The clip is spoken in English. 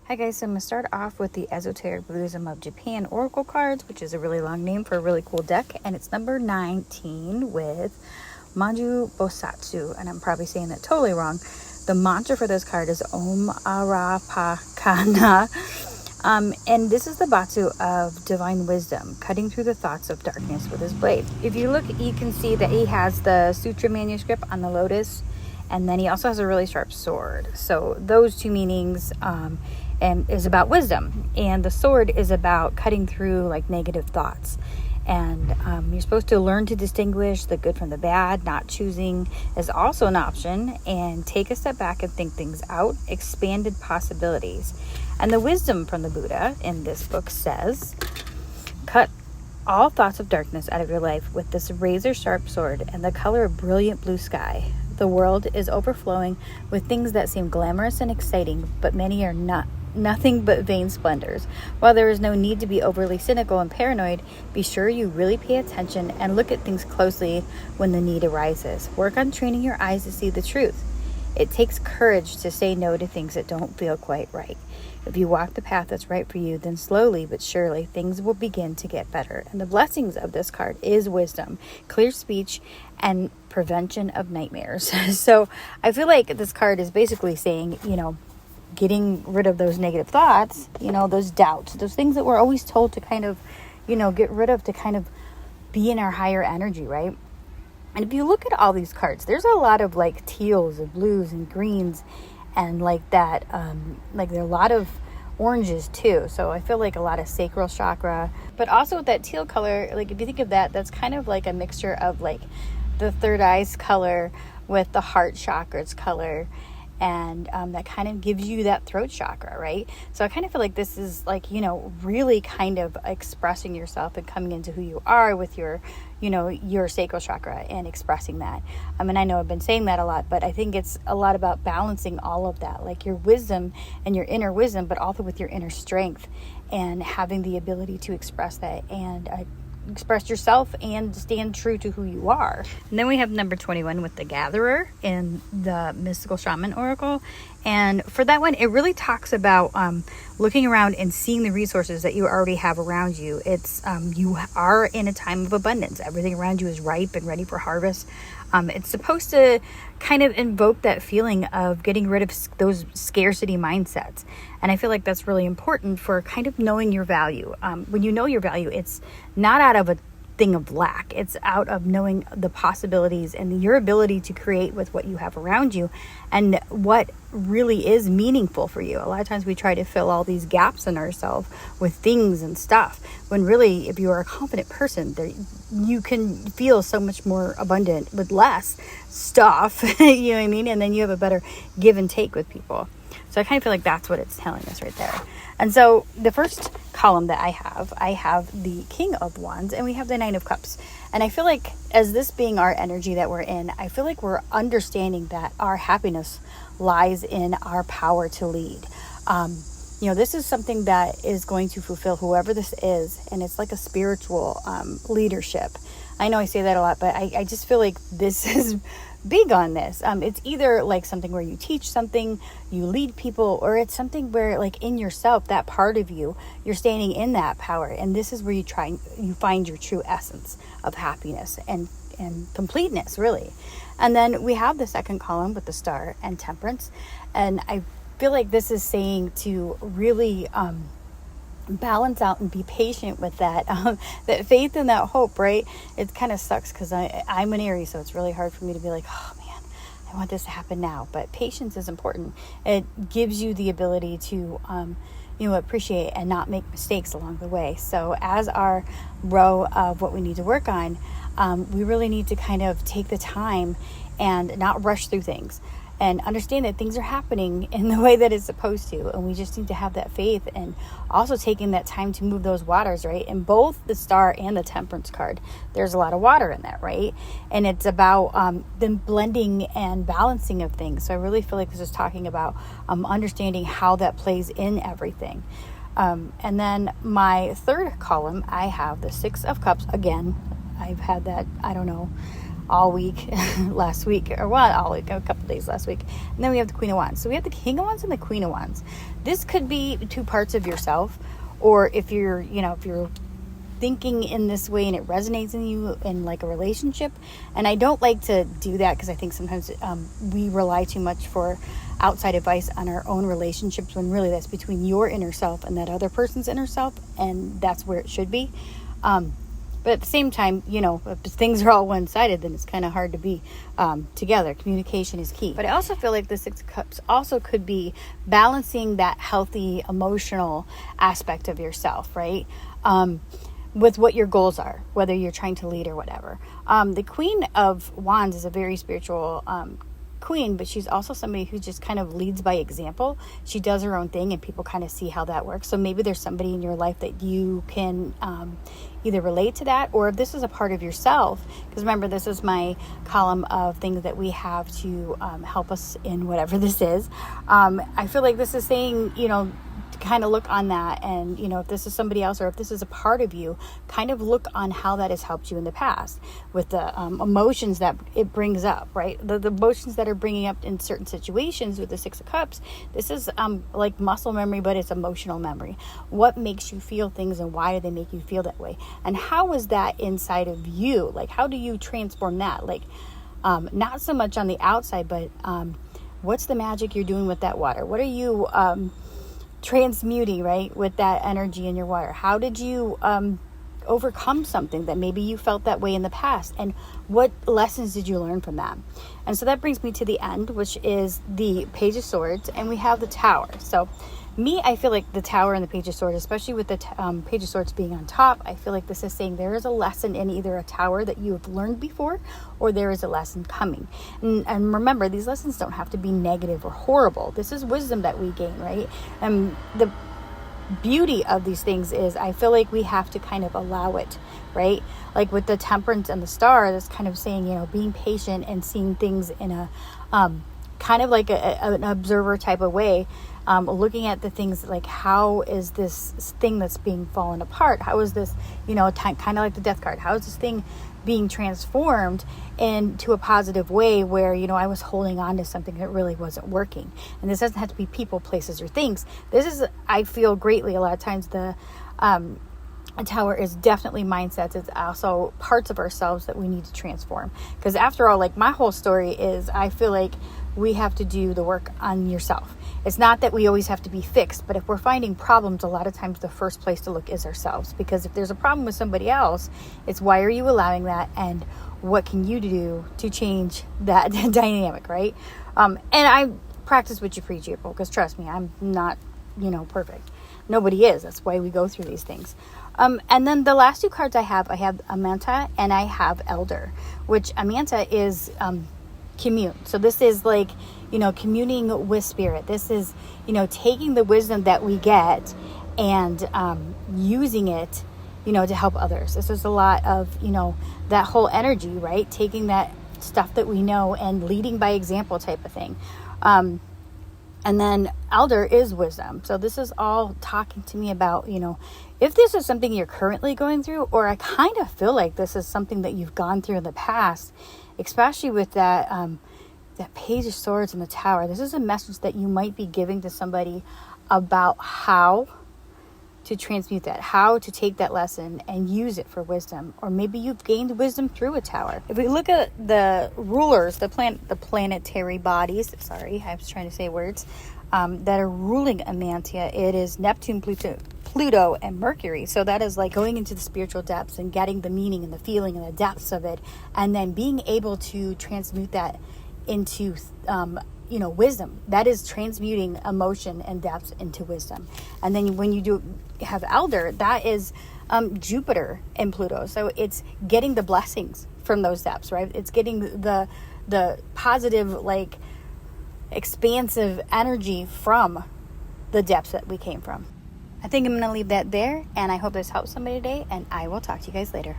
Hi guys, so I'm going to start off with the Esoteric Buddhism of Japan Oracle cards, which is a really long name for a really cool deck, and it's number 19 with Manju Bosatsu, and I'm probably saying that totally wrong. The mantra for this card is Om Arapakana, and this is the Batsu of divine wisdom, cutting through the thoughts of darkness with his blade. If you look, you can see that he has the sutra manuscript on the lotus, and then he also has a really sharp sword. So those two meanings and is about wisdom, and the sword is about cutting through like negative thoughts. And you're supposed to learn to distinguish the good from the bad. Not choosing is also an option, and take a step back and think things out. Expanded possibilities. And the wisdom from the Buddha in this book says, cut all thoughts of darkness out of your life with this razor sharp sword and the color of brilliant blue sky. The world is overflowing with things that seem glamorous and exciting, but many are nothing but vain splendors. While there is no need to be overly cynical and paranoid, be sure you really pay attention and look at things closely when the need arises. Work on training your eyes to see the truth. It takes courage to say no to things that don't feel quite right. If you walk the path that's right for you, then slowly but surely things will begin to get better. And the blessings of this card is wisdom, clear speech, and prevention of nightmares. So I feel like this card is basically saying, getting rid of those negative thoughts, those doubts, those things that we're always told to kind of, get rid of, to kind of be in our higher energy, right? And if you look at all these cards, there's a lot of like teals and blues and greens and like that, like there are a lot of oranges too. So I feel like a lot of sacral chakra, but also with that teal color, like if you think of that, that's kind of like a mixture of like the third eye's color with the heart chakra's color. And that kind of gives you that throat chakra, right? So I kind of feel like this is like, really kind of expressing yourself and coming into who you are with your, your sacral chakra and expressing that. I mean, I know I've been saying that a lot, but I think it's a lot about balancing all of that, like your wisdom and your inner wisdom, but also with your inner strength and having the ability to express that and express yourself and stand true to who you are. And then we have number 21 with the Gatherer in the Mystical Shaman Oracle. And for that one, it really talks about looking around and seeing the resources that you already have around you. It's you are in a time of abundance. Everything around you is ripe and ready for harvest. It's supposed to kind of invoke that feeling of getting rid of those scarcity mindsets. And I feel like that's really important for kind of knowing your value. When you know your value, it's not out of a thing of lack. It's out of knowing the possibilities and your ability to create with what you have around you and what really is meaningful for you. A lot of times we try to fill all these gaps in ourselves with things and stuff, when really, if you are a confident person, you can feel so much more abundant with less stuff, you know what I mean? And then you have a better give and take with people. So I kind of feel like that's what it's telling us right there. And so the first column that I have the King of Wands, and we have the Nine of Cups. And I feel like as this being our energy that we're in, I feel like we're understanding that our happiness lies in our power to lead. This is something that is going to fulfill whoever this is, and it's like a spiritual leadership. I know I say that a lot, but I just feel like this is big on this. It's either like something where you teach something, you lead people, or it's something where like in yourself, that part of you, you're standing in that power. And this is where you find your true essence of happiness and completeness, really. And then we have the second column with the Star and Temperance. And I feel like this is saying to really balance out and be patient with that that faith and that hope, right? It kind of sucks because I'm an Aries, so it's really hard for me to be like, oh man, I want this to happen now. But patience is important. It gives you the ability to appreciate and not make mistakes along the way. So as our row of what we need to work on, we really need to kind of take the time and not rush through things. And understand that things are happening in the way that it's supposed to. And we just need to have that faith and also taking that time to move those waters, right? In both the Star and the Temperance card, there's a lot of water in that, right? And it's about the blending and balancing of things. So I really feel like this is talking about understanding how that plays in everything. And then my third column, I have the Six of Cups. Again, I've had that, I don't know, all week last week, or well, all week, a couple days last week. And then we have the Queen of Wands. So we have the King of Wands and the Queen of Wands. This could be two parts of yourself, or if you're, if you're thinking in this way and it resonates in you in like a relationship. And I don't like to do that because I think sometimes we rely too much for outside advice on our own relationships, when really that's between your inner self and that other person's inner self, and that's where it should be. But at the same time, if things are all one-sided, then it's kind of hard to be together. Communication is key. But I also feel like the Six of Cups also could be balancing that healthy emotional aspect of yourself, right? With what your goals are, whether you're trying to lead or whatever. The Queen of Wands is a very spiritual queen, but she's also somebody who just kind of leads by example. She does her own thing and people kind of see how that works. So maybe there's somebody in your life that you can either relate to that, or if this is a part of yourself, because remember, this is my column of things that we have to help us in whatever this is. I feel like this is saying, to kind of look on that, and if this is somebody else or if this is a part of you, kind of look on how that has helped you in the past with the emotions that it brings up, right? The emotions that are bringing up in certain situations with the Six of Cups. This is like muscle memory, but it's emotional memory. What makes you feel things, and why do they make you feel that way, and how is that inside of you? Like, how do you transform that? Like, not so much on the outside, but what's the magic you're doing with that water? What are you transmuting, right, with that energy in your water? How did you overcome something that maybe you felt that way in the past, and what lessons did you learn from that? And so that brings me to the end, which is the Page of Swords, and we have the Tower. So I feel like the Tower and the Page of Swords, especially with the Page of Swords being on top, I feel like this is saying there is a lesson in either a tower that you have learned before, or there is a lesson coming. And remember, these lessons don't have to be negative or horrible. This is wisdom that we gain, right? And the beauty of these things is, I feel like we have to kind of allow it, right? Like with the Temperance and the Star, that's kind of saying, being patient and seeing things in a kind of like an observer type of way. Looking at the things like, how is this thing that's being fallen apart? How is this, kind of like the Death card. How is this thing being transformed into a positive way where, I was holding on to something that really wasn't working? And this doesn't have to be people, places, or things. This is, I feel greatly, a lot of times the Tower is definitely mindsets. It's also parts of ourselves that we need to transform. Because after all, like, my whole story is, I feel like we have to do the work on yourself. It's not that we always have to be fixed, but if we're finding problems, a lot of times the first place to look is ourselves. Because if there's a problem with somebody else, it's why are you allowing that, and what can you do to change that dynamic, right? And I practice what you preach, April, because trust me, I'm not, perfect. Nobody is. That's why we go through these things. And then the last two cards I have Amanta and I have Elder, which Amanta is commune. So this is like, communing with spirit. This is, taking the wisdom that we get and using it, to help others. This is a lot of, that whole energy, right? Taking that stuff that we know and leading by example type of thing. And then Elder is wisdom. So this is all talking to me about, if this is something you're currently going through, or I kind of feel like this is something that you've gone through in the past, especially with that Page of Swords and the Tower. This is a message that you might be giving to somebody about how to transmute that, how to take that lesson and use it for wisdom. Or maybe you've gained wisdom through a tower. If we look at the rulers, the planetary bodies, sorry, I was trying to say words, that are ruling Amanta, it is Neptune, Pluto, and Mercury. So that is like going into the spiritual depths and getting the meaning and the feeling and the depths of it, and then being able to transmute that into wisdom. That is transmuting emotion and depth into wisdom. And then when you do have Elder, that is Jupiter and Pluto. So it's getting the blessings from those depths, right? It's getting the positive, like, expansive energy from the depths that we came from. I think I'm going to leave that there, and I hope this helps somebody today, and I will talk to you guys later.